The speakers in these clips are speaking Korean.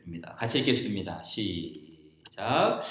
입니다. 같이 읽겠습니다. 시작.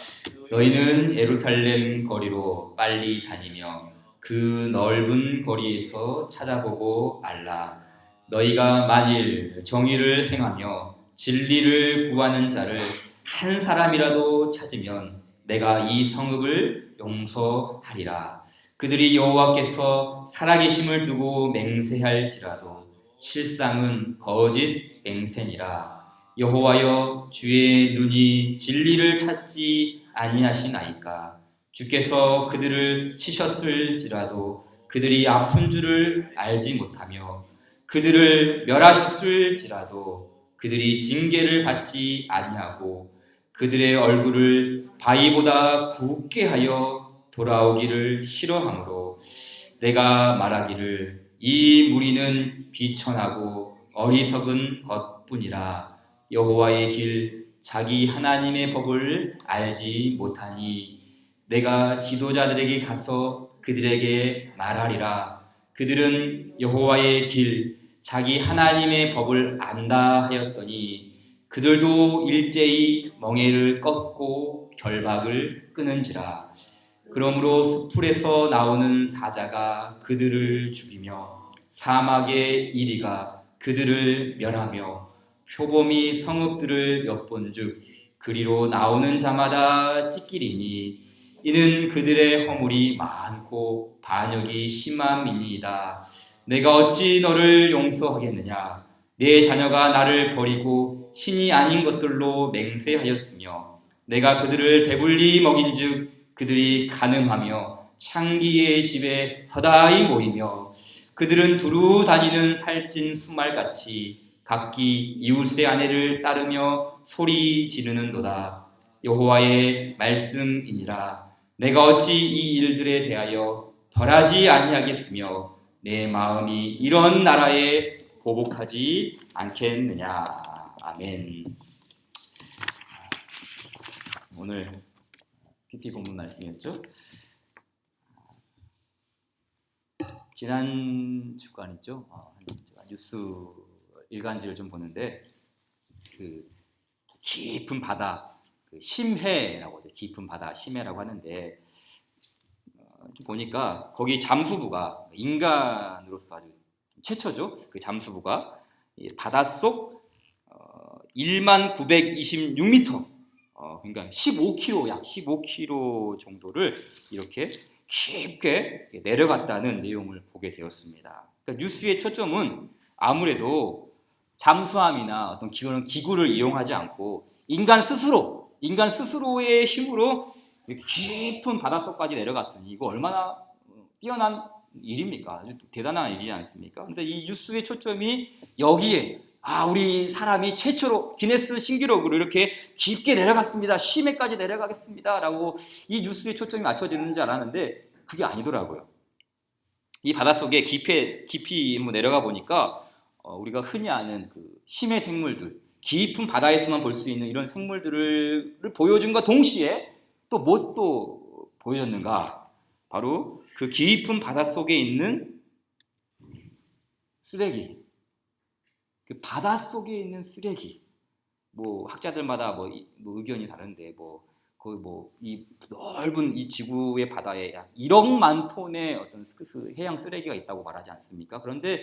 너희는 예루살렘 거리로 빨리 다니며 그 넓은 거리에서 찾아보고 알라. 너희가 만일 정의를 행하며 진리를 구하는 자를 한 사람이라도 찾으면 내가 이 성읍을 용서하리라. 그들이 여호와께서 살아계심을 두고 맹세할지라도 실상은 거짓 맹세니라. 여호와여, 주의 눈이 진리를 찾지 아니하시나이까. 주께서 그들을 치셨을지라도 그들이 아픈 줄을 알지 못하며 그들을 멸하셨을지라도 그들이 징계를 받지 아니하고 그들의 얼굴을 바위보다 굽게 하여 돌아오기를 싫어하므로 내가 말하기를 이 무리는 비천하고 어리석은 것뿐이라. 여호와의 길 자기 하나님의 법을 알지 못하니 내가 지도자들에게 가서 그들에게 말하리라. 그들은 여호와의 길 자기 하나님의 법을 안다 하였더니 그들도 일제히 멍에를 꺾고 결박을 끊은지라. 그러므로 숲풀에서 나오는 사자가 그들을 죽이며 사막의 이리가 그들을 멸하며 표범이 성읍들을 엿본즉 그리로 나오는 자마다 찢기리니 이는 그들의 허물이 많고 반역이 심함이니이다. 내가 어찌 너를 용서하겠느냐? 내 자녀가 나를 버리고 신이 아닌 것들로 맹세하였으며 내가 그들을 배불리 먹인즉 그들이 간음하며 창기의 집에 허다히 모이며 그들은 두루 다니는 살찐 수말같이 각기 이웃의 아내를 따르며 소리 지르는도다. 여호와의 말씀이니라. 내가 어찌 이 일들에 대하여 벌하지 아니하겠으며 내 마음이 이런 나라에 보복하지 않겠느냐. 아멘. 오늘 PP 본문 말씀이었죠. 지난 주간이죠. 뉴스 일간지를 좀 보는데 그 깊은 바다, 그 심해라고 하죠. 깊은 바다 심해라고 하는데 좀 보니까 거기 잠수부가 인간으로서 아주 최초죠. 그 잠수부가 바닷속 1926m, 그러니까 15km, 약 15km 정도를 이렇게 깊게 내려갔다는 내용을 보게 되었습니다. 그러니까 뉴스의 초점은 아무래도 잠수함이나 어떤 그런 기구를 이용하지 않고 인간 스스로의 힘으로 깊은 바닷속까지 내려갔으니 이거 얼마나 뛰어난 일입니까? 아주 대단한 일이지 않습니까? 그런데 이 뉴스의 초점이 여기에 우리 사람이 최초로 기네스 신기록으로 이렇게 깊게 내려갔습니다. 심해까지 내려가겠습니다. 라고 이 뉴스의 초점이 맞춰지는 줄 알았는데 그게 아니더라고요. 이 바닷속에 깊이 내려가 보니까 우리가 흔히 아는 그 심해 생물들, 깊은 바다에서만 볼 수 있는 이런 생물들을 보여준과 동시에 또 뭐 보여줬는가? 바로 그 깊은 바닷속에 있는 쓰레기. 그 바닷속에 있는 쓰레기. 학자들마다 의견이 다른데 거의 이 넓은 이 지구의 바다에 약 1억만 톤의 어떤 해양 쓰레기가 있다고 말하지 않습니까? 그런데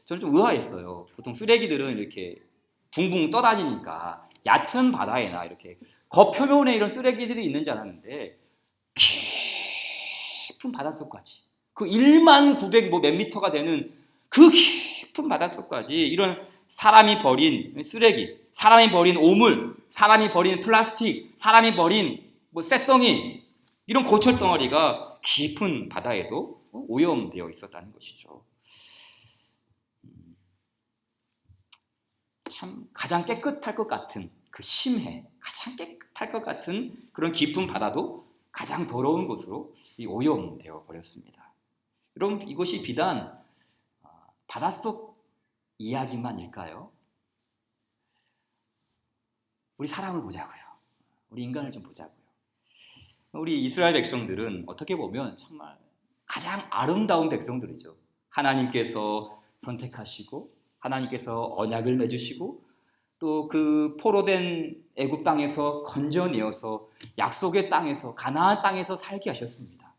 저는 좀 의아했어요. 보통 쓰레기들은 이렇게 붕붕 떠다니니까 얕은 바다에나 이렇게 겉표면에 이런 쓰레기들이 있는 줄 알았는데 깊은 바닷속까지 그 1만 900 몇 미터가 되는 그 깊은 바닷속까지 이런 사람이 버린 쓰레기, 사람이 버린 오물, 사람이 버린 플라스틱, 사람이 버린 쇳덩이 이런 고철덩어리가 깊은 바다에도 오염되어 있었다는 것이죠. 참 가장 깨끗할 것 같은 그 심해, 가장 깨끗할 것 같은 그런 깊은 바다도 가장 더러운 곳으로 오염되어 버렸습니다. 여러분, 이것이 비단 바닷속 이야기만일까요? 우리 사람을 보자고요. 우리 인간을 좀 보자고요. 우리 이스라엘 백성들은 어떻게 보면 정말 가장 아름다운 백성들이죠. 하나님께서 선택하시고 하나님께서 언약을 맺으시고 또 그 포로된 애굽 땅에서 건져내어서 약속의 땅에서 가나안 땅에서 살게 하셨습니다.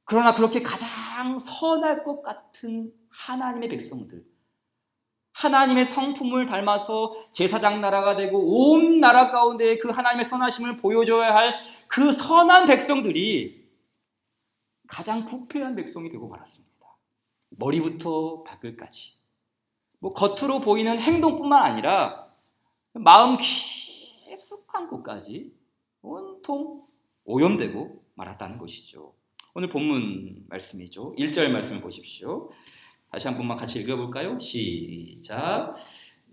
그러나 그렇게 가장 선할 것 같은 하나님의 백성들, 하나님의 성품을 닮아서 제사장 나라가 되고 온 나라 가운데 그 하나님의 선하심을 보여줘야 할 그 선한 백성들이 가장 부패한 백성이 되고 말았습니다. 머리부터 발끝까지. 겉으로 보이는 행동뿐만 아니라 마음 깊숙한 곳까지 온통 오염되고 말았다는 것이죠. 오늘 본문 말씀이죠. 1절 말씀을 보십시오. 다시 한 번만 같이 읽어볼까요? 시작.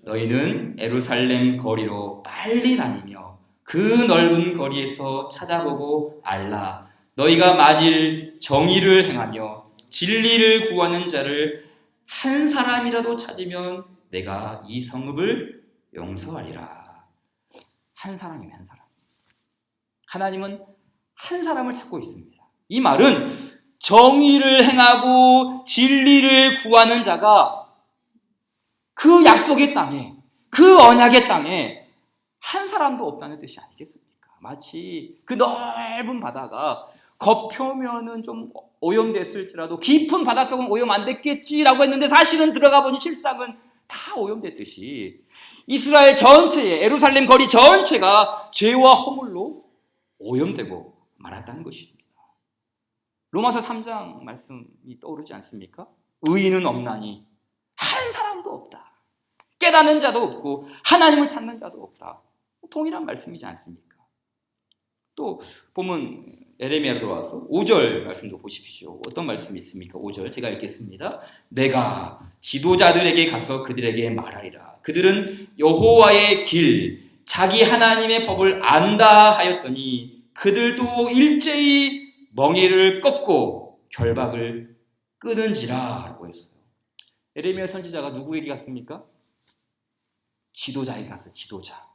너희는 예루살렘 거리로 빨리 다니며 그 넓은 거리에서 찾아보고 알라. 너희가 만일 정의를 행하며 진리를 구하는 자를 한 사람이라도 찾으면 내가 이 성읍을 용서하리라. 한 사람이면 한 사람. 하나님은 한 사람을 찾고 있습니다. 이 말은 정의를 행하고 진리를 구하는 자가 그 약속의 땅에, 그 언약의 땅에 한 사람도 없다는 뜻이 아니겠습니까? 마치 그 넓은 바다가 겉표면은 좀 오염됐을지라도 깊은 바닷속은 오염 안 됐겠지라고 했는데 사실은 들어가 보니 실상은 다 오염됐듯이 이스라엘 전체에, 예루살렘 거리 전체가 죄와 허물로 오염되고 말았다는 것입니다. 로마서 3장 말씀이 떠오르지 않습니까? 의인은 없나니 한 사람도 없다. 깨닫는 자도 없고 하나님을 찾는 자도 없다. 동일한 말씀이지 않습니까? 또 보면 에레미야 들어와서 5절 말씀도 보십시오. 어떤 말씀이 있습니까? 5절 제가 읽겠습니다. 내가 지도자들에게 가서 그들에게 말하리라. 그들은 여호와의 길, 자기 하나님의 법을 안다 하였더니 그들도 일제히 멍에를 꺾고 결박을 끊은지라 라고 했어요. 에레미야 선지자가 누구에게 갔습니까? 지도자에게 갔어요. 지도자.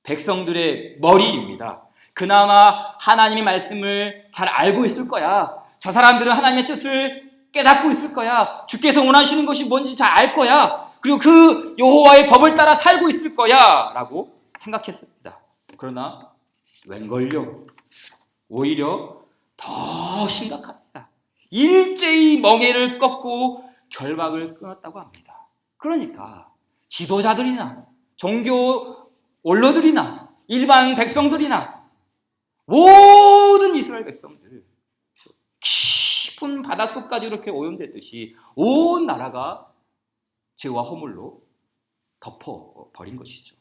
백성들의 머리입니다. 그나마 하나님의 말씀을 잘 알고 있을 거야. 저 사람들은 하나님의 뜻을 깨닫고 있을 거야. 주께서 원하시는 것이 뭔지 잘 알 거야. 그리고 그 여호와의 법을 따라 살고 있을 거야 라고 생각했습니다. 그러나 웬걸요? 오히려 더 심각합니다. 일제히 멍에를 꺾고 결박을 끊었다고 합니다. 그러니까 지도자들이나 종교 원로들이나 일반 백성들이나 모든 이스라엘 백성들 깊은 바닷속까지 이렇게 오염됐듯이 온 나라가 죄와 허물로 덮어버린 것이죠.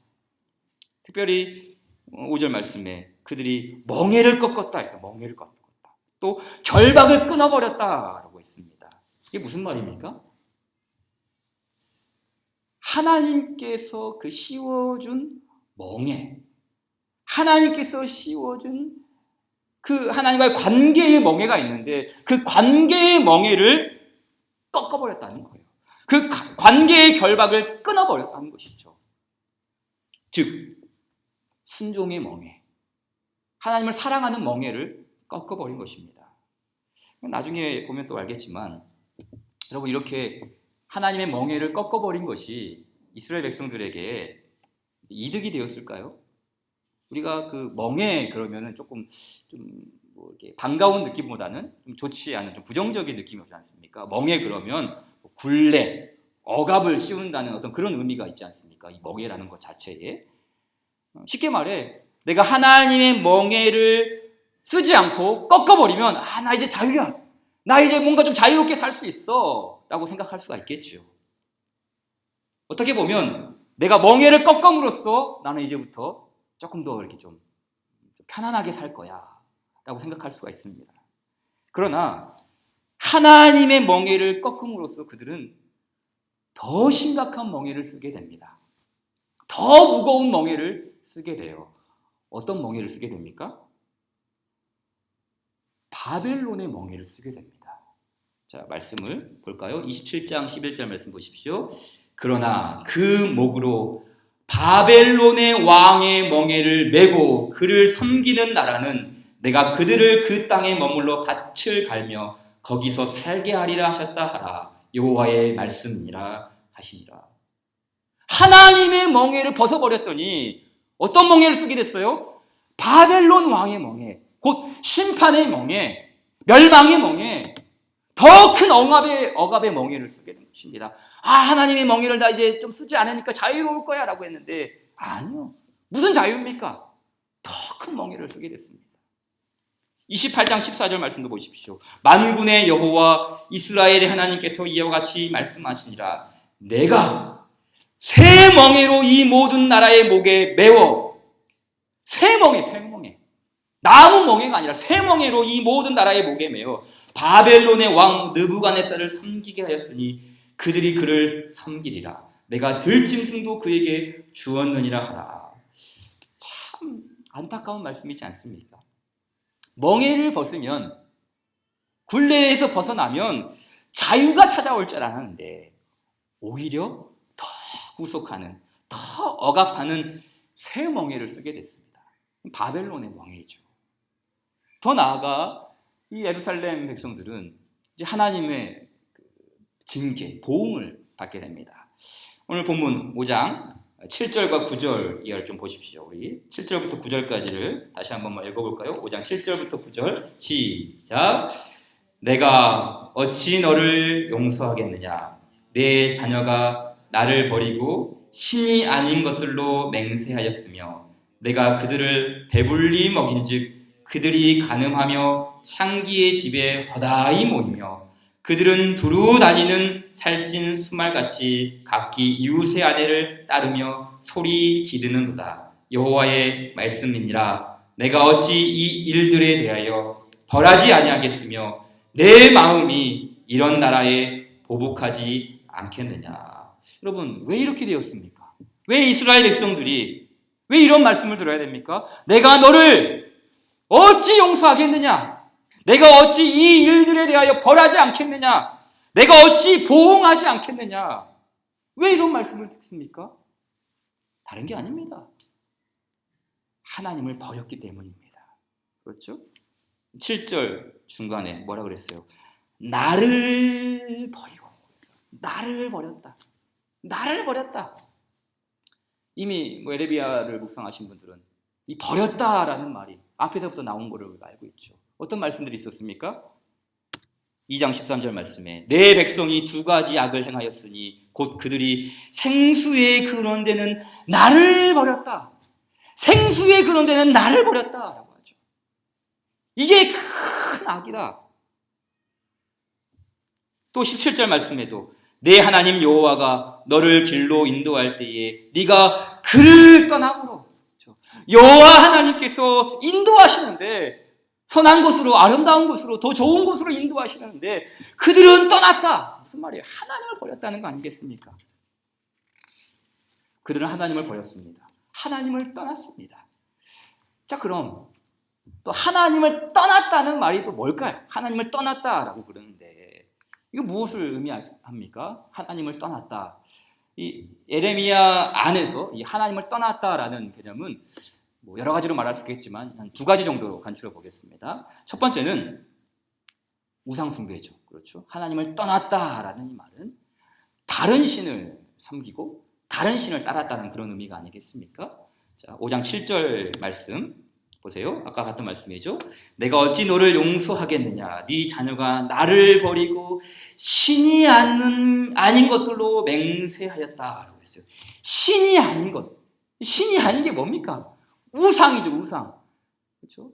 특별히 5절 말씀에 그들이 멍에를 꺾었다 해서 멍에를 꺾었다. 또 결박을 끊어버렸다라고 했습니다. 이게 무슨 말입니까? 하나님께서 그 씌워준 멍에, 하나님께서 씌워준 그 하나님과의 관계의 멍에가 있는데 그 관계의 멍에를 꺾어버렸다는 거예요. 그 관계의 결박을 끊어버렸다는 것이죠. 즉 순종의 멍에, 하나님을 사랑하는 멍에를 꺾어버린 것입니다. 나중에 보면 또 알겠지만 여러분 이렇게 하나님의 멍에를 꺾어버린 것이 이스라엘 백성들에게 이득이 되었을까요? 우리가 그 멍에 그러면은 조금 뭐 이렇게 반가운 느낌보다는 좀 좋지 않은 좀 부정적인 느낌이 오지 않습니까? 멍에 그러면 굴레, 억압을 씌운다는 어떤 그런 의미가 있지 않습니까? 이 멍에라는 것 자체에. 쉽게 말해 내가 하나님의 멍에를 쓰지 않고 꺾어버리면 나 이제 자유야. 나 이제 뭔가 좀 자유롭게 살 수 있어 라고 생각할 수가 있겠죠. 어떻게 보면 내가 멍에를 꺾음으로써 나는 이제부터 조금 더 이렇게 좀 편안하게 살 거야 라고 생각할 수가 있습니다. 그러나 하나님의 멍에를 꺾음으로써 그들은 더 심각한 멍에를 쓰게 됩니다. 더 무거운 멍에를 쓰게 돼요. 어떤 멍에를 쓰게 됩니까? 바벨론의 멍에를 쓰게 됩니다. 자, 말씀을 볼까요? 27장 11절 말씀 보십시오. 그러나 그 목으로 바벨론의 왕의 멍에를 메고 그를 섬기는 나라는 내가 그들을 그 땅에 머물러 밭을 갈며 거기서 살게 하리라 하셨다 하라. 여호와의 말씀이라 하시니라. 하나님의 멍에를 벗어버렸더니 어떤 멍에를 쓰게 됐어요? 바벨론 왕의 멍에, 곧 심판의 멍에, 멸망의 멍에, 더 큰 억압의 멍에를 쓰게 된 것입니다. 하나님의 멍에를 나 이제 좀 쓰지 않으니까 자유로울 거야 라고 했는데 아니요. 무슨 자유입니까? 더 큰 멍에를 쓰게 됐습니다. 28장 14절 말씀도 보십시오. 만군의 여호와 이스라엘의 하나님께서 이와 같이 말씀하시니라. 내가 새 멍에로 이 모든 나라의 목에 메워, 새 멍에 나무 멍에가 아니라 새 멍에로 이 모든 나라의 목에 메워 바벨론의 왕 느부갓네살을 섬기게 하였으니 그들이 그를 섬기리라. 내가 들짐승도 그에게 주었느니라 하라. 참 안타까운 말씀이지 않습니까? 멍에를 벗으면, 굴레에서 벗어나면 자유가 찾아올 줄 알았는데 오히려 더 구속하는, 더 억압하는 새 멍에를 쓰게 됐습니다. 바벨론의 멍에이죠. 더 나아가 이 예루살렘 백성들은 이제 하나님의 징계, 보응을 받게 됩니다. 오늘 본문 5장 7절과 9절 이하를 좀 보십시오. 우리 7절부터 9절까지를 다시 한번 읽어볼까요? 5장 7절부터 9절 시작. 내가 어찌 너를 용서하겠느냐? 내 자녀가 나를 버리고 신이 아닌 것들로 맹세하였으며 내가 그들을 배불리 먹인즉 그들이 간음하며 창기의 집에 허다히 모이며 그들은 두루 다니는 살찐 수말같이 각기 이웃의 아내를 따르며 소리 지르는도다. 여호와의 말씀이니라. 내가 어찌 이 일들에 대하여 벌하지 아니하겠으며 내 마음이 이런 나라에 보복하지 않겠느냐. 여러분, 왜 이렇게 되었습니까? 왜 이스라엘 백성들이 왜 이런 말씀을 들어야 됩니까? 내가 너를 어찌 용서하겠느냐? 내가 어찌 이 일들에 대하여 벌하지 않겠느냐? 내가 어찌 보응하지 않겠느냐? 왜 이런 말씀을 듣습니까? 다른 게 아닙니다. 하나님을 버렸기 때문입니다. 그렇죠? 7절 중간에 뭐라 그랬어요? 나를 버리고, 나를 버렸다. 나를 버렸다. 이미 에레미야를 묵상하신 분들은 이 버렸다라는 말이 앞에서부터 나온 거를 알고 있죠. 어떤 말씀들이 있었습니까? 2장 13절 말씀에 내 백성이 두 가지 악을 행하였으니 곧 그들이 생수의 그런 데는 나를 버렸다. 생수의 그런 데는 나를 버렸다라고 하죠. 이게 큰 악이다. 또 17절 말씀에도 내 하나님 여호와가 너를 길로 인도할 때에 네가 그를 떠나므로, 여호와 하나님께서 인도하시는데 선한 곳으로, 아름다운 곳으로, 더 좋은 곳으로 인도하시는데 그들은 떠났다. 무슨 말이에요? 하나님을 버렸다는 거 아니겠습니까? 그들은 하나님을 버렸습니다. 하나님을 떠났습니다. 자, 그럼 또 하나님을 떠났다는 말이 또 뭘까요? 하나님을 떠났다라고 그러는데 이거 무엇을 의미합니까? 하나님을 떠났다. 이 에레미야 안에서 이 하나님을 떠났다라는 개념은 여러 가지로 말할 수 있겠지만 한 두 가지 정도로 간추려 보겠습니다. 첫 번째는 우상숭배죠. 그렇죠? 하나님을 떠났다라는 이 말은 다른 신을 섬기고 다른 신을 따랐다는 그런 의미가 아니겠습니까? 자, 5장 7절 말씀 보세요. 아까 같은 말씀이죠. 내가 어찌 너를 용서하겠느냐? 네 자녀가 나를 버리고 신이 아닌 것들로 맹세하였다라고 했어요. 신이 아닌 것. 신이 아닌 게 뭡니까? 우상이죠, 우상. 그렇죠?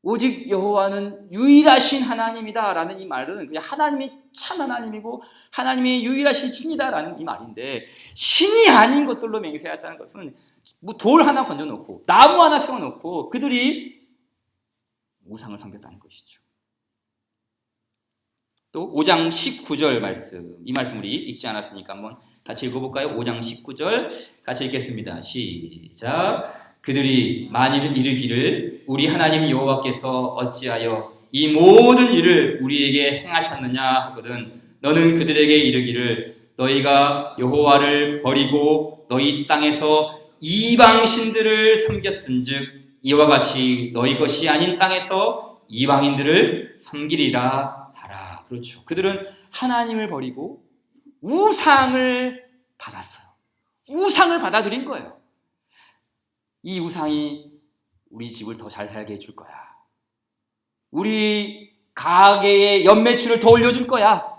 오직 여호와는 유일하신 하나님이다라는 이 말은 그냥 하나님이 참 하나님이고 하나님이 유일하신 신이다라는 이 말인데, 신이 아닌 것들로 맹세하였다는 것은 돌 하나 건져놓고 나무 하나 세워놓고 그들이 우상을 섬겼다는 것이죠. 또 5장 19절 말씀, 이 말씀 우리 읽지 않았으니까 한번 같이 읽어볼까요? 5장 19절 같이 읽겠습니다. 시작. 그들이 만일 이르기를 우리 하나님 여호와께서 어찌하여 이 모든 일을 우리에게 행하셨느냐 하거든 너는 그들에게 이르기를 너희가 여호와를 버리고 너희 땅에서 이방 신들을 섬겼은즉 이와 같이 너희 것이 아닌 땅에서 이방인들을 섬기리라 하라. 그렇죠. 그들은 하나님을 버리고 우상을 받았어요. 우상을 받아들인 거예요. 이 우상이 우리 집을 더 잘 살게 해줄 거야. 우리 가게의 연매출을 더 올려줄 거야.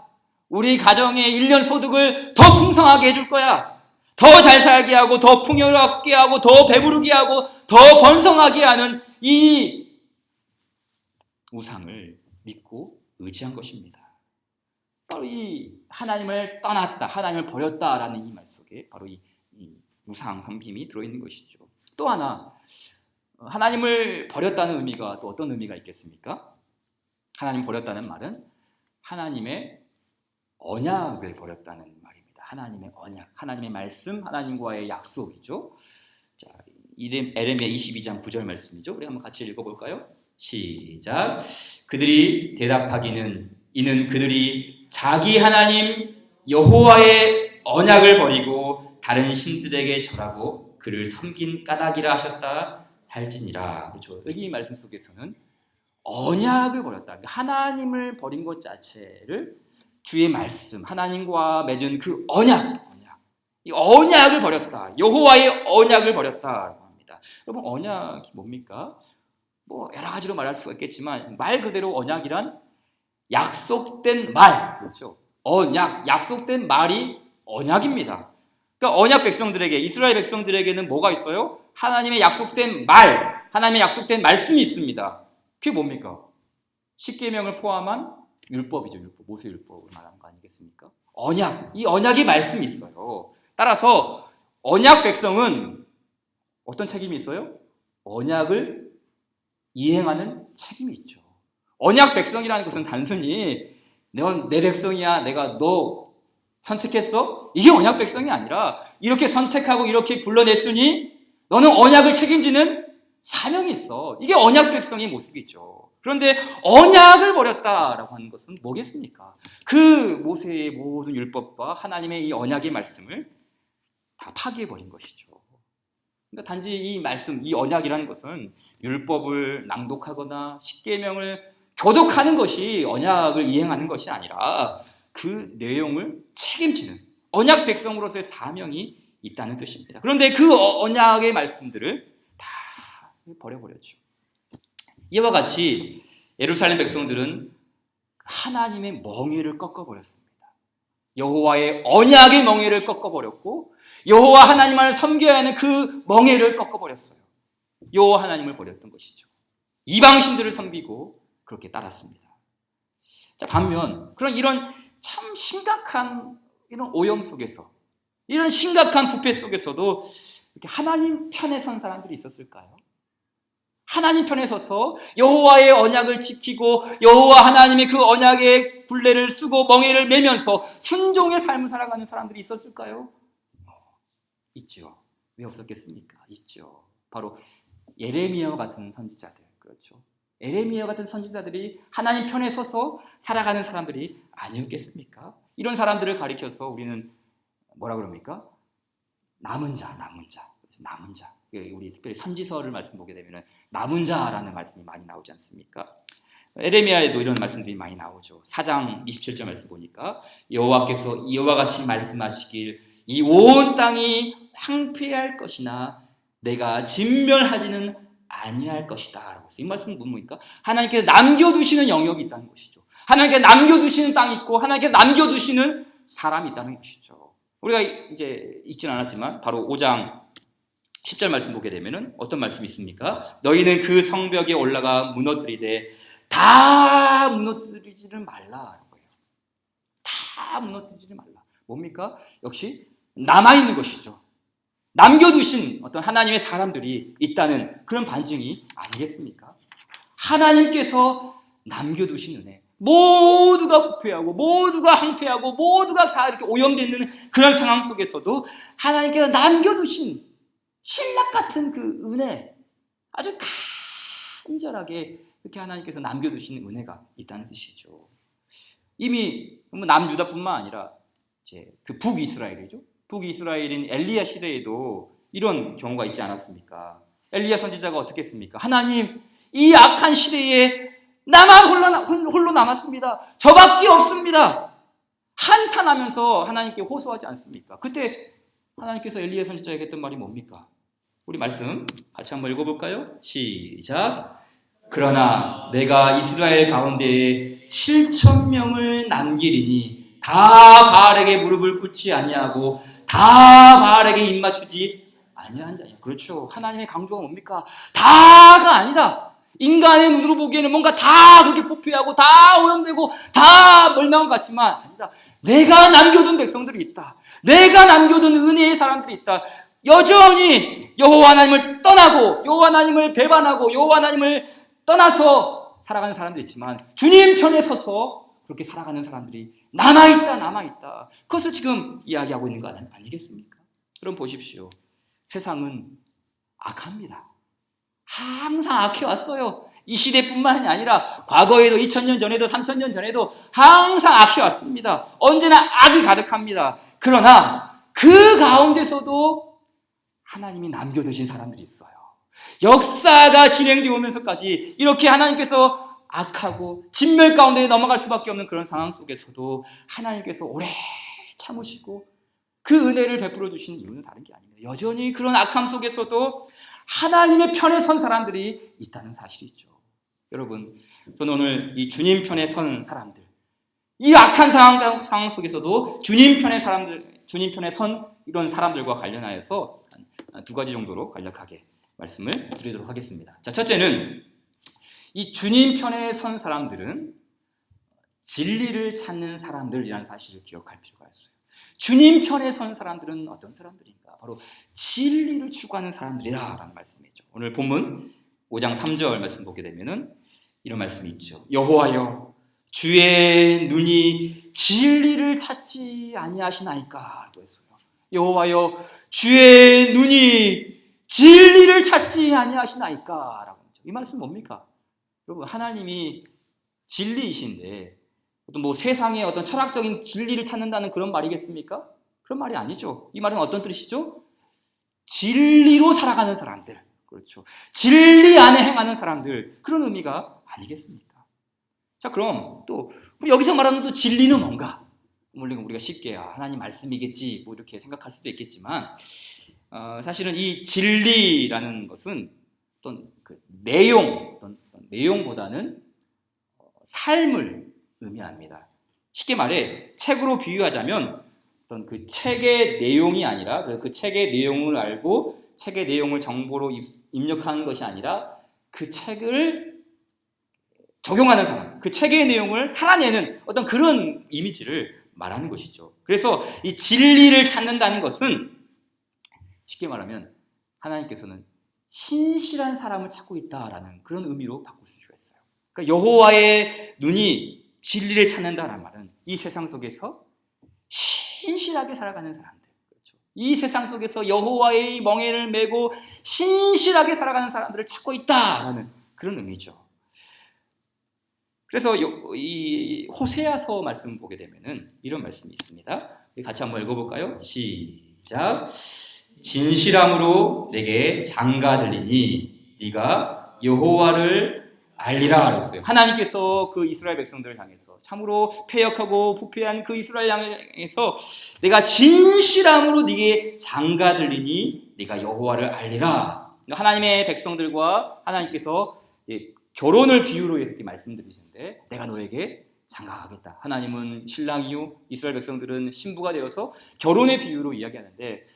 우리 가정의 1년 소득을 더 풍성하게 해줄 거야. 더 잘 살게 하고, 더 풍요롭게 하고, 더 배부르게 하고, 더 번성하게 하는 이 우상을 믿고 의지한 것입니다. 바로 이 하나님을 떠났다, 하나님을 버렸다라는 이 말 속에 바로 이 우상 섬김이 들어있는 것이죠. 또 하나, 하나님을 버렸다는 의미가 또 어떤 의미가 있겠습니까? 하나님 버렸다는 말은 하나님의 언약을 버렸다는 말입니다. 하나님의 언약, 하나님의 말씀, 하나님과의 약속이죠. 자, 에레미야 22장 9절 말씀이죠. 우리 한번 같이 읽어볼까요? 시작. 그들이 대답하기는 이는 그들이 자기 하나님 여호와의 언약을 버리고 다른 신들에게 절하고 그를 섬긴 까닭이라 하셨다 할지니라. 그렇죠. 여기 이 말씀 속에서는 언약을 버렸다. 하나님을 버린 것 자체를 주의 말씀, 하나님과 맺은 그 언약, 이 언약을 버렸다. 여호와의 언약을 버렸다라고 합니다. 여러분, 언약이 뭡니까? 뭐 여러 가지로 말할 수가 있겠지만 말 그대로 언약이란 약속된 말, 그렇죠? 언약, 약속된 말이 언약입니다. 그러니까 언약 백성들에게, 이스라엘 백성들에게는 뭐가 있어요? 하나님의 약속된 말, 하나님의 약속된 말씀이 있습니다. 그게 뭡니까? 십계명을 포함한 율법이죠. 율법, 모세 율법을 말하는 거 아니겠습니까? 언약, 이 언약의 말씀이 있어요. 따라서 언약 백성은 어떤 책임이 있어요? 언약을 이행하는 책임이 있죠. 언약 백성이라는 것은 단순히 넌 내 백성이야, 내가 너 선택했어? 이게 언약 백성이 아니라 이렇게 선택하고 이렇게 불러냈으니 너는 언약을 책임지는 사명이 있어. 이게 언약 백성의 모습이죠. 그런데 언약을 버렸다라고 하는 것은 뭐겠습니까? 그 모세의 모든 율법과 하나님의 이 언약의 말씀을 다 파기해버린 것이죠. 그러니까 단지 이 말씀, 이 언약이라는 것은 율법을 낭독하거나 십계명을 교독하는 것이 언약을 이행하는 것이 아니라 그 내용을 책임지는 언약 백성으로서의 사명이 있다는 뜻입니다. 그런데 그 언약의 말씀들을 다 버려버렸죠. 이와 같이 예루살렘 백성들은 하나님의 멍에를 꺾어버렸습니다. 여호와의 언약의 멍에를 꺾어버렸고 여호와 하나님을 섬겨야 하는 그 멍에를 꺾어버렸어요. 여호와 하나님을 버렸던 것이죠. 이방신들을 섬기고 그렇게 따랐습니다. 자, 반면 이런 참 심각한 이런 오염 속에서, 이런 심각한 부패 속에서도 이렇게 하나님 편에 선 사람들이 있었을까요? 하나님 편에 서서 여호와의 언약을 지키고 여호와 하나님의 그 언약의 굴레를 쓰고 멍에를 매면서 순종의 삶을 살아가는 사람들이 있었을까요? 있죠. 왜 없었겠습니까? 있죠. 바로 예레미야와 같은 선지자들, 그렇죠. 예레미야 같은 선지자들이 하나님 편에 서서 살아가는 사람들이 아니었겠습니까? 이런 사람들을 가리켜서 우리는 뭐라 그럽니까? 남은 자. 우리 특별히 선지서를 말씀 보게 되면 남은 자라는 말씀이 많이 나오지 않습니까? 에레미야에도 이런 말씀들이 많이 나오죠. 4장 27절 말씀 보니까 여호와께서 이와 같이 말씀하시길 이 온 땅이 황폐할 것이나 내가 진멸하지는 아니할 것이다. 이 말씀은 뭡니까? 하나님께서 남겨두시는 영역이 있다는 것이죠. 하나님께서 남겨두시는 땅이 있고 하나님께서 남겨두시는 사람이 있다는 것이죠. 우리가 이제 읽진 않았지만 바로 5장 10절 말씀 보게 되면은 어떤 말씀이 있습니까? 너희는 그 성벽에 올라가 무너뜨리되 다 무너뜨리지를 말라. 다 무너뜨리지를 말라. 뭡니까? 역시 남아있는 것이죠. 남겨두신 어떤 하나님의 사람들이 있다는 그런 반증이 아니겠습니까? 하나님께서 남겨두신 은혜, 모두가 부패하고 모두가 황폐하고 모두가 다 이렇게 오염되는 그런 상황 속에서도 하나님께서 남겨두신 신락 같은 그 은혜, 아주 간절하게 이렇게 하나님께서 남겨두신 은혜가 있다는 뜻이죠. 이미 남유다뿐만 아니라 이제 그 북이스라엘이죠. 북이스라엘인 엘리야 시대에도 이런 경우가 있지 않았습니까? 엘리야 선지자가 어떻게 했습니까? 하나님, 이 악한 시대에 나만 홀로 남았습니다. 저밖에 없습니다. 한탄하면서 하나님께 호소하지 않습니까? 그때 하나님께서 엘리야 선지자에게 했던 말이 뭡니까? 우리 말씀 같이 한번 읽어볼까요? 시작. 그러나 내가 이스라엘 가운데에 7,000명을 남기리니 다 바알에게 무릎을 꿇지 아니하고 다 바알에게 입맞추지 아니한 자냐. 그렇죠. 하나님의 강조가 뭡니까? 다가 아니다. 인간의 눈으로 보기에는 뭔가 다 그렇게 부패하고 다 오염되고 다 멸망한 것 같지만 아니다. 내가 남겨둔 백성들이 있다. 내가 남겨둔 은혜의 사람들이 있다. 여전히 여호와 하나님을 떠나고 여호와 하나님을 배반하고 여호와 하나님을 떠나서 살아가는 사람도 있지만 주님 편에 서서 그렇게 살아가는 사람들이 남아있다. 그것을 지금 이야기하고 있는 거 아니겠습니까? 그럼 보십시오. 세상은 악합니다. 항상 악해왔어요. 이 시대뿐만이 아니라 과거에도 2000년 전에도 3000년 전에도 항상 악해왔습니다. 언제나 악이 가득합니다. 그러나 그 가운데서도 하나님이 남겨두신 사람들이 있어요. 역사가 진행되어 오면서까지 이렇게 하나님께서 악하고 진멸 가운데 넘어갈 수밖에 없는 그런 상황 속에서도 하나님께서 오래 참으시고 그 은혜를 베풀어 주시는 이유는 다른 게 아닙니다. 여전히 그런 악함 속에서도 하나님의 편에 선 사람들이 있다는 사실이죠. 여러분, 저는 오늘 이 주님 편에 선 사람들, 이 악한 상황 속에서도 주님 편에 선 이런 사람들과 관련하여서 두 가지 정도로 간략하게 말씀을 드리도록 하겠습니다. 자, 첫째는 이 주님 편에 선 사람들은 진리를 찾는 사람들이라는 사실을 기억할 필요가 있어요. 주님 편에 선 사람들은 어떤 사람들인가? 바로 진리를 추구하는 사람들이다라는 말씀이죠. 오늘 본문 5장 3절 말씀 보게 되면은 이런 말씀이 있죠. 여호와여, 주의 눈이 진리를 찾지 아니하시나이까라고 했어요. 여호와여, 주의 눈이 진리를 찾지 아니하시나이까라고 했죠. 이 말씀 뭡니까? 여러분, 하나님이 진리이신데 어떤 뭐 세상의 어떤 철학적인 진리를 찾는다는 그런 말이겠습니까? 그런 말이 아니죠. 이 말은 어떤 뜻이죠? 진리로 살아가는 사람들, 그렇죠. 진리 안에 행하는 사람들, 그런 의미가 아니겠습니까? 자, 그럼 또 여기서 말하는 또 진리는 뭔가? 물론 우리가 쉽게 하나님 말씀이겠지 뭐 이렇게 생각할 수도 있겠지만 사실은 이 진리라는 것은 어떤 그 내용보다는 삶을 의미합니다. 쉽게 말해 책으로 비유하자면 어떤 그 책의 내용이 아니라 그 책의 내용을 알고 책의 내용을 정보로 입력하는 것이 아니라 그 책을 적용하는 사람, 그 책의 내용을 살아내는 어떤 그런 이미지를 말하는 것이죠. 그래서 이 진리를 찾는다는 것은 쉽게 말하면 하나님께서는 신실한 사람을 찾고 있다라는 그런 의미로 바꿀 수가 있어요. 그러니까 여호와의 눈이 진리를 찾는다는 말은 이 세상 속에서 신실하게 살아가는 사람들, 그렇죠. 이 세상 속에서 여호와의 멍에를 메고 신실하게 살아가는 사람들을 찾고 있다라는 그런 의미죠. 그래서 이 호세아서 말씀 보게 되면은 이런 말씀이 있습니다. 같이 한번 읽어볼까요? 시작. 진실함으로 내게 장가 들리니 네가 여호와를 알리라 그랬어요. 하나님께서 그 이스라엘 백성들을 향해서 참으로 패역하고 부패한 그 이스라엘 향해서 내가 진실함으로 네게 장가 들리니 네가 여호와를 알리라. 하나님의 백성들과 하나님께서 결혼을 비유로 해서 이렇게 말씀드리시는데 내가 너에게 장가가겠다. 하나님은 신랑이요 이스라엘 백성들은 신부가 되어서 결혼의 비유로 이야기하는데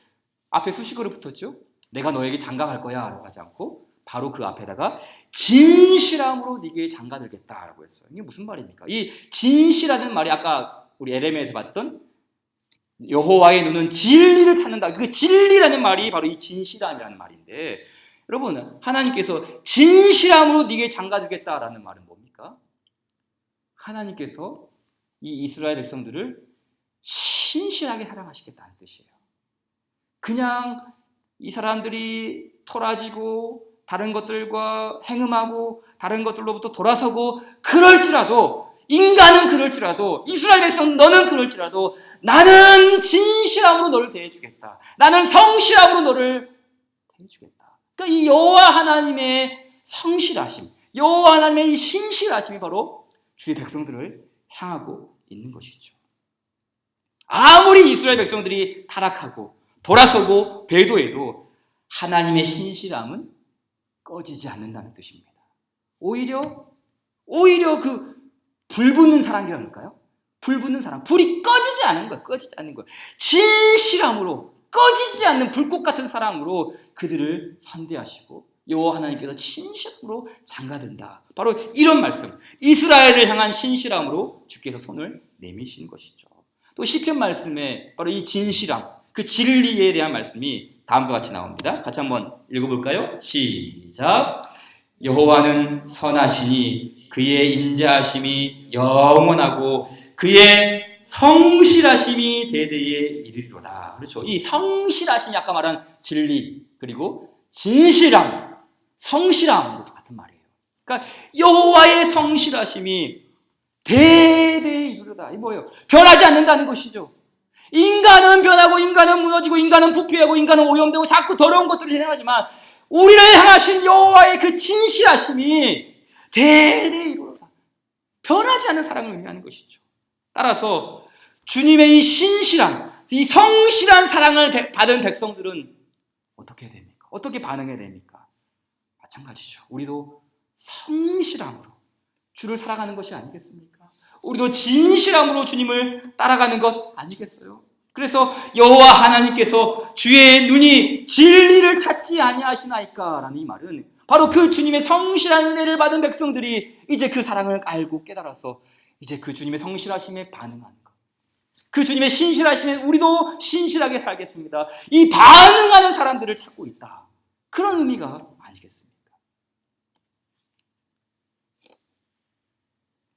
앞에 수식어로 붙었죠. 내가 너에게 장가갈 거야 라고 하지 않고 바로 그 앞에다가 진실함으로 네게 장가들겠다라고 했어요. 이게 무슨 말입니까? 이 진실하다는 말이 아까 우리 에레미야에서 봤던 여호와의 눈은 진리를 찾는다. 그 진리라는 말이 바로 이 진실함이라는 말인데 여러분, 하나님께서 진실함으로 네게 장가들겠다라는 말은 뭡니까? 하나님께서 이 이스라엘 백성들을 신실하게 사랑하시겠다는 뜻이에요. 그냥 이 사람들이 토라지고 다른 것들과 행음하고 다른 것들로부터 돌아서고 그럴지라도 인간은 그럴지라도 이스라엘 백성 너는 그럴지라도 나는 진실함으로 너를 대해주겠다. 나는 성실함으로 너를 대해주겠다. 그러니까 이 여호와 하나님의 성실하심, 여호와 하나님의 이 신실하심이 바로 주의 백성들을 향하고 있는 것이죠. 아무리 이스라엘 백성들이 타락하고 돌아서고 배도해도 하나님의 신실함은 꺼지지 않는다는 뜻입니다. 오히려 그 불붙는 사랑이랄까요? 불붙는 사랑, 불이 꺼지지 않는 거예요. 꺼지지 않는 거예요. 진실함으로, 꺼지지 않는 불꽃 같은 사랑으로 그들을 선대하시고 여호와 하나님께서 진실함으로 장가든다. 바로 이런 말씀, 이스라엘을 향한 신실함으로 주께서 손을 내미신 것이죠. 또 시편 말씀에 바로 이 진실함, 그 진리에 대한 말씀이 다음과 같이 나옵니다. 같이 한번 읽어볼까요? 시작. 여호와는 선하시니 그의 인자하심이 영원하고 그의 성실하심이 대대에 이르리로다. 그렇죠. 이 성실하심이 아까 말한 진리 그리고 진실함, 성실함도 같은 말이에요. 그러니까 여호와의 성실하심이 대대에 이르리로다. 이 뭐예요? 변하지 않는다는 것이죠. 인간은 변하고 인간은 무너지고 인간은 부패하고 인간은 오염되고 자꾸 더러운 것들을 행하지만 우리를 향하신 여호와의 그 진실하심이 대대에 이르리로다. 변하지 않는 사랑을 의미하는 것이죠. 따라서 주님의 이 신실한, 이 성실한 사랑을 받은 백성들은 어떻게 해야 됩니까? 어떻게 반응해야 됩니까? 마찬가지죠. 우리도 성실함으로 주를 살아가는 것이 아니겠습니까? 우리도 진실함으로 주님을 따라가는 것 아니겠어요? 그래서 여호와 하나님께서 주의 눈이 진리를 찾지 아니하시나이까 라는 이 말은 바로 그 주님의 성실한 은혜를 받은 백성들이 이제 그 사랑을 알고 깨달아서 이제 그 주님의 성실하심에 반응하는 것, 그 주님의 신실하심에 우리도 신실하게 살겠습니다. 이 반응하는 사람들을 찾고 있다. 그런 의미가 아니겠습니까?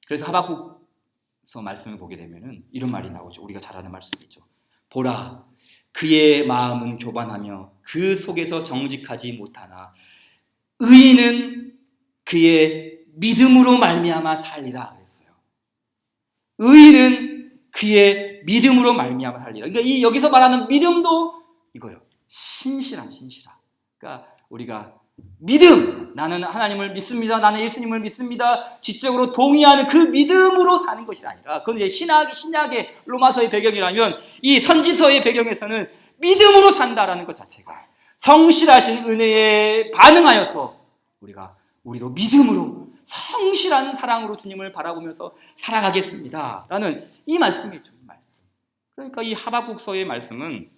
그래서 하박국서 말씀을 보게 되면은 이런 말이 나오죠. 우리가 잘 아는 말씀이죠. 보라, 그의 마음은 교만하며 그 속에서 정직하지 못하나 의인은 그의 믿음으로 말미암아 살리라 그랬어요. 의인은 그의 믿음으로 말미암아 살리라. 그러니까 이 여기서 말하는 믿음도 이거예요. 신실함. 그러니까 우리가 믿음, 나는 하나님을 믿습니다. 나는 예수님을 믿습니다. 지적으로 동의하는 그 믿음으로 사는 것이 아니라, 그건 이제 신약의 로마서의 배경이라면 이 선지서의 배경에서는 믿음으로 산다라는 것 자체가 성실하신 은혜에 반응하여서 우리도 믿음으로 성실한 사랑으로 주님을 바라보면서 살아가겠습니다. 라는 이 말씀이죠. 이 말씀. 그러니까 이 하박국서의 말씀은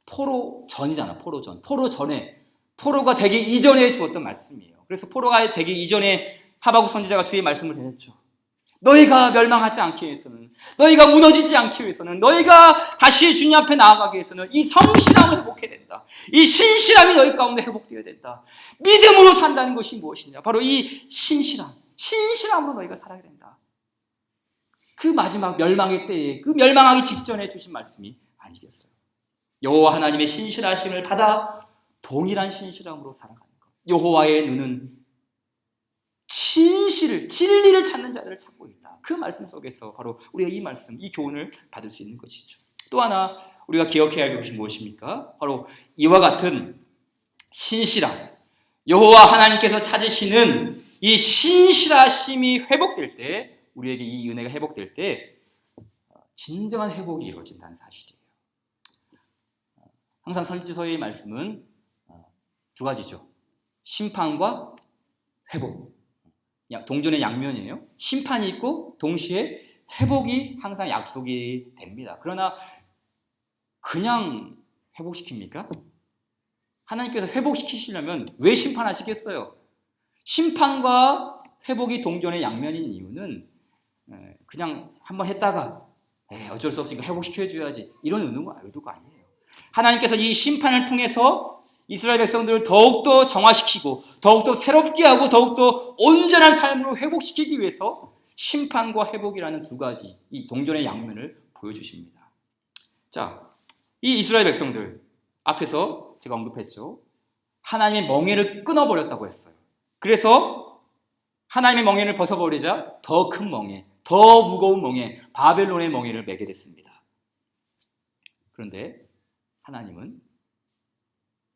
포로 전이잖아. 포로 전에, 포로가 되기 이전에 주었던 말씀이에요. 그래서 포로가 되기 이전에 하박국 선지자가 주의 말씀을 전했죠. 너희가 멸망하지 않기 위해서는, 너희가 무너지지 않기 위해서는, 너희가 다시 주님 앞에 나아가기 위해서는 이 성실함을 회복해야 된다. 이 신실함이 너희 가운데 회복되어야 된다. 믿음으로 산다는 것이 무엇이냐? 바로 이 신실함으로 너희가 살아야 된다. 그 마지막 멸망의 때에, 그 멸망하기 직전에 주신 말씀이 아니겠어요? 여호와 하나님의 신실하심을 받아 동일한 신실함으로 살아가는 것. 여호와의 눈은 진리를 찾는 자들을 찾고 있다. 그 말씀 속에서 바로 우리가 이 말씀, 이 교훈을 받을 수 있는 것이죠. 또 하나 우리가 기억해야 할 것이 무엇입니까? 바로 이와 같은 신실함, 여호와 하나님께서 찾으시는 이 신실하심이 회복될 때, 우리에게 이 은혜가 회복될 때 진정한 회복이 이루어진다는 사실이에요. 항상 선지서의 말씀은 두 가지죠. 심판과 회복. 동전의 양면이에요. 심판이 있고 동시에 회복이 항상 약속이 됩니다. 그러나 그냥 회복시킵니까? 하나님께서 회복시키시려면 왜 심판하시겠어요? 심판과 회복이 동전의 양면인 이유는 그냥 한번 했다가 어쩔 수 없으니까 회복시켜줘야지 이런 의도가 아니에요. 하나님께서 이 심판을 통해서 이스라엘 백성들을 더욱더 정화시키고 더욱더 새롭게 하고 더욱더 온전한 삶으로 회복시키기 위해서 심판과 회복이라는 두 가지 이 동전의 양면을 보여주십니다. 자, 이 이스라엘 백성들 앞에서 제가 언급했죠. 하나님의 멍에를 끊어버렸다고 했어요. 그래서 하나님의 멍에를 벗어버리자 더 큰 멍에, 더 무거운 멍에, 바벨론의 멍에를 매게 됐습니다. 그런데 하나님은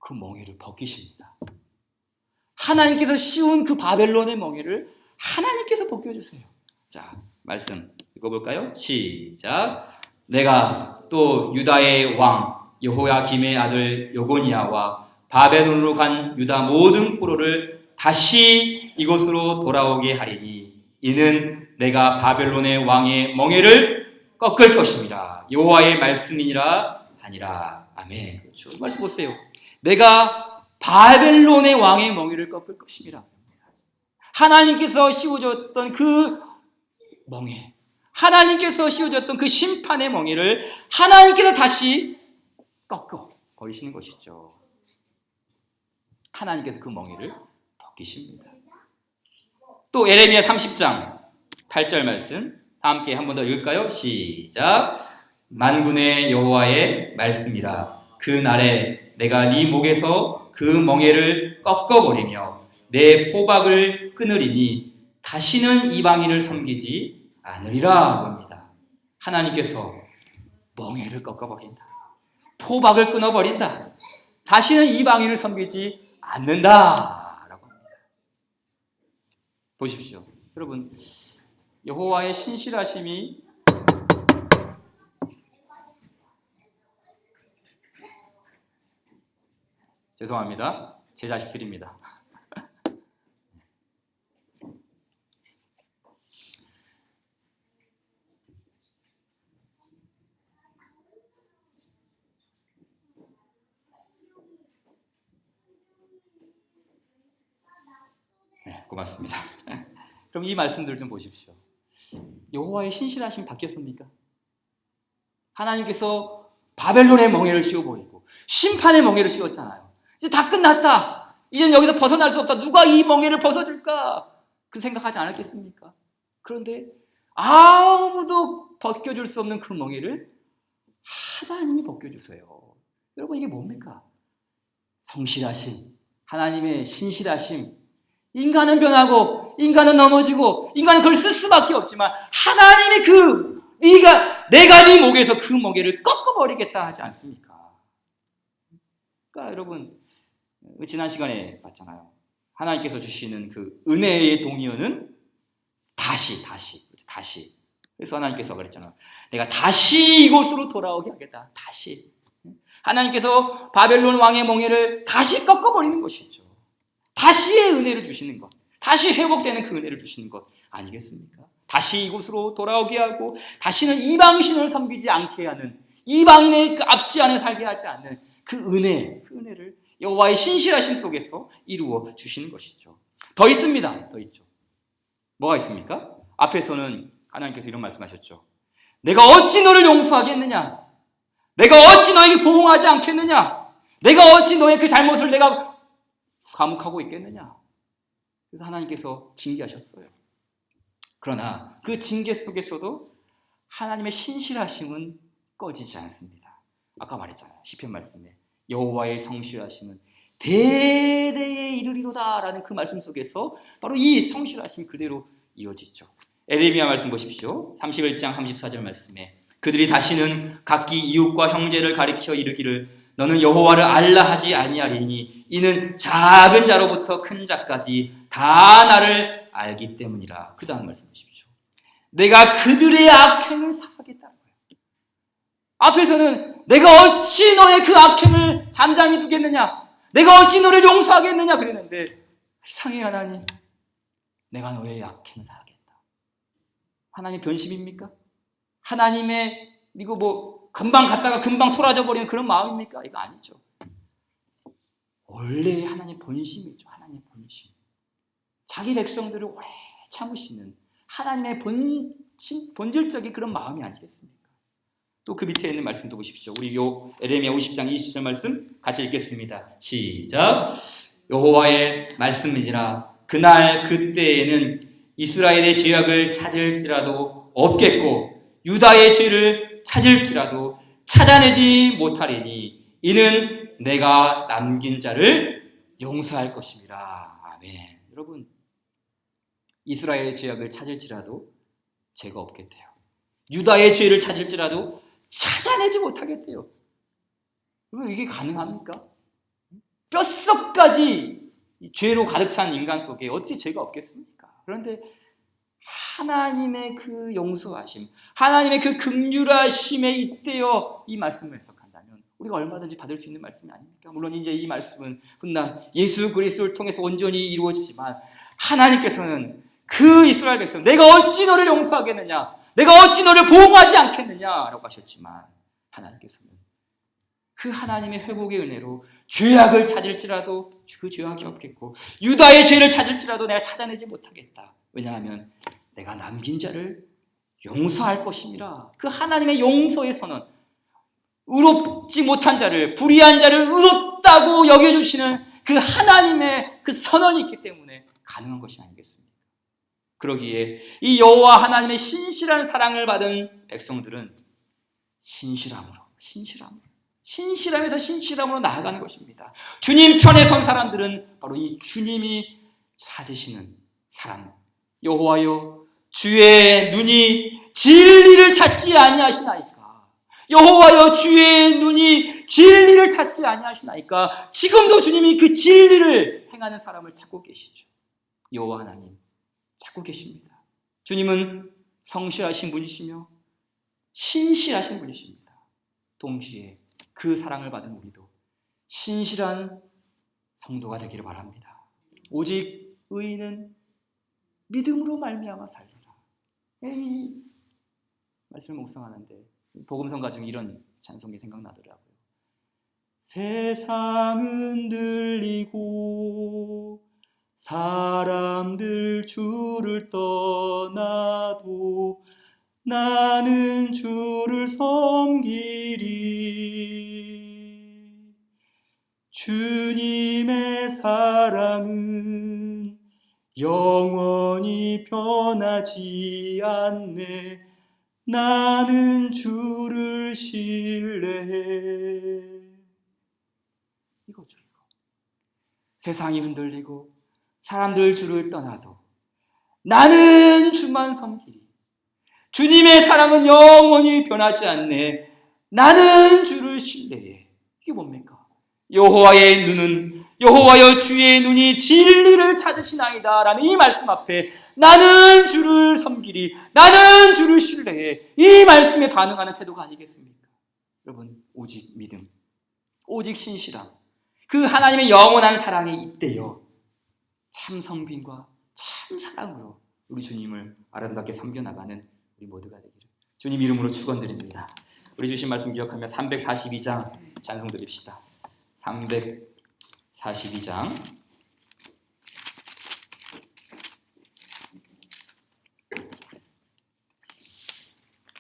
그 멍에를 벗기십니다. 하나님께서 씌운 그 바벨론의 멍에를 하나님께서 벗겨주세요. 자, 말씀 읽어볼까요? 시작. 내가 또 유다의 왕 여호야김의 아들 여고니아와 바벨론으로 간 유다 모든 포로를 다시 이곳으로 돌아오게 하리니 이는 내가 바벨론의 왕의 멍에를 꺾을 것입니다. 여호와의 말씀이니라 하니라. 아멘. 그렇죠. 이 말씀 보세요. 내가 바벨론의 왕의 멍에를 꺾을 것입니다. 하나님께서 씌워줬던 그 멍에, 하나님께서 씌워줬던 그 심판의 멍에를 하나님께서 다시 꺾어 버리시는 것이죠. 하나님께서 그 멍에를 벗기십니다. 또 예레미야 30장 8절 말씀 다 함께 한 번 더 읽을까요? 시작. 만군의 여호와의 말씀이라. 그 날에 내가 네 목에서 그 멍에를 꺾어버리며 내 포박을 끊으리니 다시는 이방인을 섬기지 않으리라 합니다. 하나님께서 멍에를 꺾어버린다. 포박을 끊어버린다. 다시는 이방인을 섬기지 않는다라고 합니다. 보십시오. 여러분, 여호와의 신실하심이 죄송합니다. 제 자식들입니다. 네, 고맙습니다. 그럼 이 말씀들 좀 보십시오. 여호와의 신실하심 바뀌었습니까? 하나님께서 바벨론의 멍에를 씌워버리고 심판의 멍에를 씌웠잖아요. 이제 다 끝났다. 이제는 여기서 벗어날 수 없다. 누가 이 멍에를 벗어줄까? 그 생각하지 않았겠습니까? 그런데 아무도 벗겨줄 수 없는 그 멍에를 하나님이 벗겨주세요. 여러분, 이게 뭡니까? 성실하심, 하나님의 신실하심. 인간은 변하고 인간은 넘어지고 인간은 그걸 쓸 수밖에 없지만 하나님이 내가 네 목에서 그 멍에를 꺾어버리겠다 하지 않습니까? 그러니까 여러분, 지난 시간에 봤잖아요. 하나님께서 주시는 그 은혜의 동의어는 다시. 그래서 하나님께서 그랬잖아요. 내가 다시 이곳으로 돌아오게 하겠다. 다시. 하나님께서 바벨론 왕의 멍에를 다시 꺾어버리는 것이죠. 다시의 은혜를 주시는 것, 다시 회복되는 그 은혜를 주시는 것 아니겠습니까? 다시 이곳으로 돌아오게 하고 다시는 이방신을 섬기지 않게 하는, 이방인의 그 앞지 안에 살게 하지 않는 그 은혜를 여호와의 신실하심 속에서 이루어 주시는 것이죠. 더 있습니다. 더 있죠. 뭐가 있습니까? 앞에서는 하나님께서 이런 말씀하셨죠. 내가 어찌 너를 용서하겠느냐? 내가 어찌 너에게 보응하지 않겠느냐? 내가 어찌 너의 그 잘못을 내가 감옥하고 있겠느냐? 그래서 하나님께서 징계하셨어요. 그러나 그 징계 속에서도 하나님의 신실하심은 꺼지지 않습니다. 아까 말했잖아요. 시편 말씀에 여호와의 성실하심은 대대에 이르리로다라는 그 말씀 속에서 바로 이 성실하심 그대로 이어지죠. 에레미야 말씀 보십시오. 31장 34절 말씀에 그들이 다시는 각기 이웃과 형제를 가리켜 이르기를 너는 여호와를 알라 하지 아니하리니 이는 작은 자로부터 큰 자까지 다 나를 알기 때문이라. 그 다음 말씀 보십시오. 내가 그들의 악행을 사하겠다는 거예요. 앞에서는 내가 어찌 너의 그 악행을 잠잠히 두겠느냐, 내가 어찌 너를 용서하겠느냐 그랬는데 상의 하나님, 내가 너의 악행을 사하겠다. 하나님 변심입니까? 하나님의 이거 금방 갔다가 금방 토라져 버리는 그런 마음입니까? 이거 아니죠. 원래 하나님 본심이죠. 하나님의 본심. 자기 백성들을 오래 참으시는 하나님의 본질적인 그런 마음이 아니겠습니까? 또 그 밑에 있는 말씀도 보십시오. 우리 에레미야 50장 20절 말씀 같이 읽겠습니다. 시작. 여호와의 말씀이니라. 그날 그때에는 이스라엘의 죄악을 찾을지라도 없겠고 유다의 죄를 찾을지라도 찾아내지 못하리니 이는 내가 남긴 자를 용서할 것입니다. 아멘. 여러분, 이스라엘의 죄악을 찾을지라도 죄가 없겠대요. 유다의 죄를 찾을지라도 찾아내지 못하겠대요. 여러분, 이게 가능합니까? 뼛속까지 죄로 가득 찬 인간 속에 어찌 죄가 없겠습니까? 그런데 하나님의 그 용서하심, 하나님의 그 긍휼하심에 잇대어 이 말씀을 해석한다면 우리가 얼마든지 받을 수 있는 말씀이 아닙니까? 물론 이제 이 말씀은 훗날 예수 그리스도를 통해서 온전히 이루어지지만 하나님께서는 그 이스라엘 백성 내가 어찌 너를 용서하겠느냐, 내가 어찌 너를 보응하지 않겠느냐라고 하셨지만 하나님께서는 그 하나님의 회복의 은혜로 죄악을 찾을지라도 그 죄악이 없겠고 유다의 죄를 찾을지라도 내가 찾아내지 못하겠다. 왜냐하면 내가 남긴 자를 용서할 것이니라. 그 하나님의 용서에서는 의롭지 못한 자를, 불의한 자를 의롭다고 여겨주시는 그 하나님의 그 선언이 있기 때문에 가능한 것이 아니겠습니까? 그러기에 이 여호와 하나님의 신실한 사랑을 받은 백성들은 신실함에서 신실함으로 나아가는 것입니다. 주님 편에 선 사람들은 바로 이 주님이 찾으시는 사람. 여호와여, 주의 눈이 진리를 찾지 아니하시나이까? 여호와여, 주의 눈이 진리를 찾지 아니하시나이까? 지금도 주님이 그 진리를 행하는 사람을 찾고 계시죠. 여호와 하나님 찾고 계십니다. 주님은 성실하신 분이시며 신실하신 분이십니다. 동시에 그 사랑을 받은 우리도 신실한 성도가 되기를 바랍니다. 오직 의인은 믿음으로 말미암아 살리라. 이 말씀을 묵상하는데 복음성가 중에 이런 찬송이 생각나더라고요. 세상은 들리고 사람들 주를 떠나도 나는 주를 섬기리. 주님의 사랑은 영원히 변하지 않네. 나는 주를 신뢰해. 이거죠, 이거. 세상이 흔들리고 사람들 주를 떠나도 나는 주만 섬기리. 주님의 사랑은 영원히 변하지 않네. 나는 주를 신뢰해. 이게 뭡니까? 여호와의 눈은, 여호와여 주의 눈이 진리를 찾으시나이다 라는 이 말씀 앞에 나는 주를 섬기리, 나는 주를 신뢰해, 이 말씀에 반응하는 태도가 아니겠습니까? 여러분, 오직 믿음, 오직 신실함, 그 하나님의 영원한 사랑이 있대요. 참 성빈과 참 사랑으로 우리 주님을 아름답게 섬겨나가는 우리 모두가 되기를 주님 이름으로 축원드립니다. 우리 주신 말씀 기억하며 342장 찬송 드립시다. 342장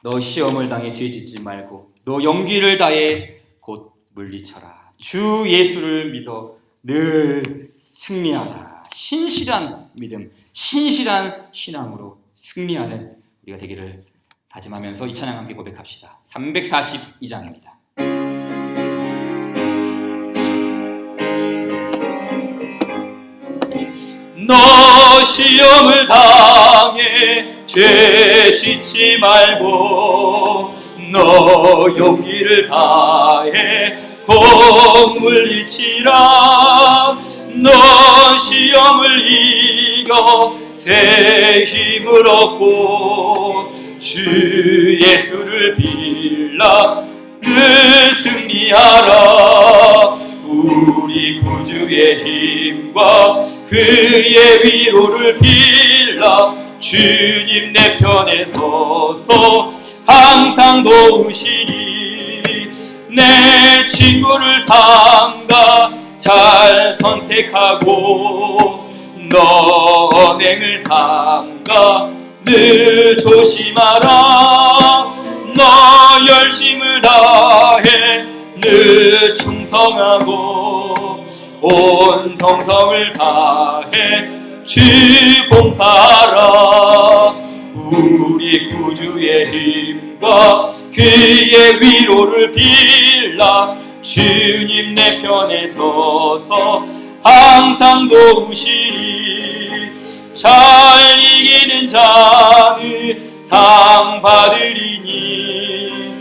너 시험을 당해 죄짓지 말고 너 용기를 다해 곧 물리쳐라. 주 예수를 믿어 늘 승리하라. 신실한 믿음, 신실한 신앙으로 승리하는 우리가 되기를 다짐하면서 이 찬양 함께 고백합시다. 342장입니다. 너 시험을 당해 죄 짓지 말고 너 용기를 다해 곧 물리치라. 너 시험을 이겨 새 힘을 얻고 주 예수를 빌라 늘 승리하라. 우리 구주의 힘과 그의 위로를 빌라. 주님 내 편에 서서 항상 도우시니 내 친구를 삼가 잘 선택하고 너 언행을 삼가 늘 조심하라. 너 열심을 다해 늘 충성하고 온 정성을 다해 주 봉사하라. 우리 구주의 힘과 그의 위로를 빌라. 주님 내 편에 서서 항상 도우시리. 잘 이기는 자는 상 받으리니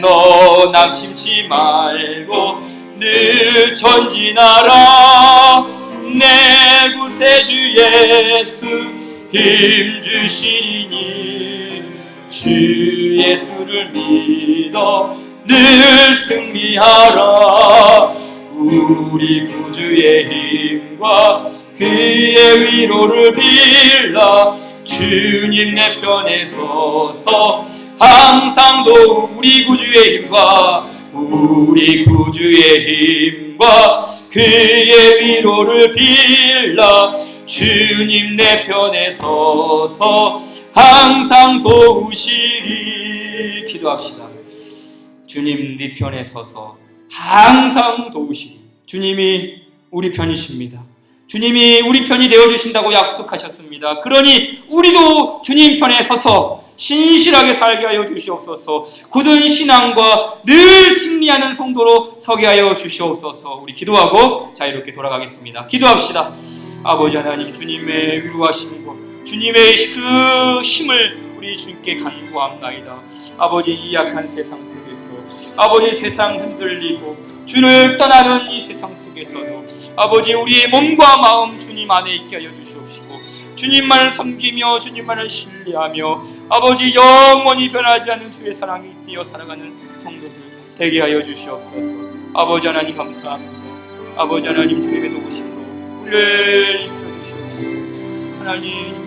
너 낙심치 말고 늘 전진하라. 내 구세주 예수 힘 주시리니 주 예수를 믿어 늘 승리하라. 우리 구주의 힘과 그의 위로를 빌라. 주님 내 편에 서서 항상도 우리 구주의 힘과 우리 구주의 힘과 그의 위로를 빌라. 주님 내 편에 서서 항상 도우시리. 기도합시다. 주님 네 편에 서서 항상 도우시리. 주님이 우리 편이십니다. 주님이 우리 편이 되어주신다고 약속하셨습니다. 그러니 우리도 주님 편에 서서 신실하게 살게 하여 주시옵소서. 굳은 신앙과 늘 승리하는 성도로 서게 하여 주시옵소서. 우리 기도하고 자유롭게 돌아가겠습니다. 기도합시다. 아버지 하나님, 주님의 위로하심과 주님의 그 힘을 우리 주님께 간구합나이다. 아버지, 이 약한 세상 속에서 아버지 세상 흔들리고 주를 떠나는 이 세상 속에서도 아버지 우리의 몸과 마음 주님 안에 있게 하여 주시옵시고 주님만을 섬기며 주님만을 신뢰하며 아버지 영원히 변하지 않는 주의 사랑이 띄어 살아가는 성도들 되게 하여 주시옵소서. 아버지 하나님 감사합니다. 아버지 하나님, 주님의 도우심으로 우리를 이끌어 주시옵소서. 하나님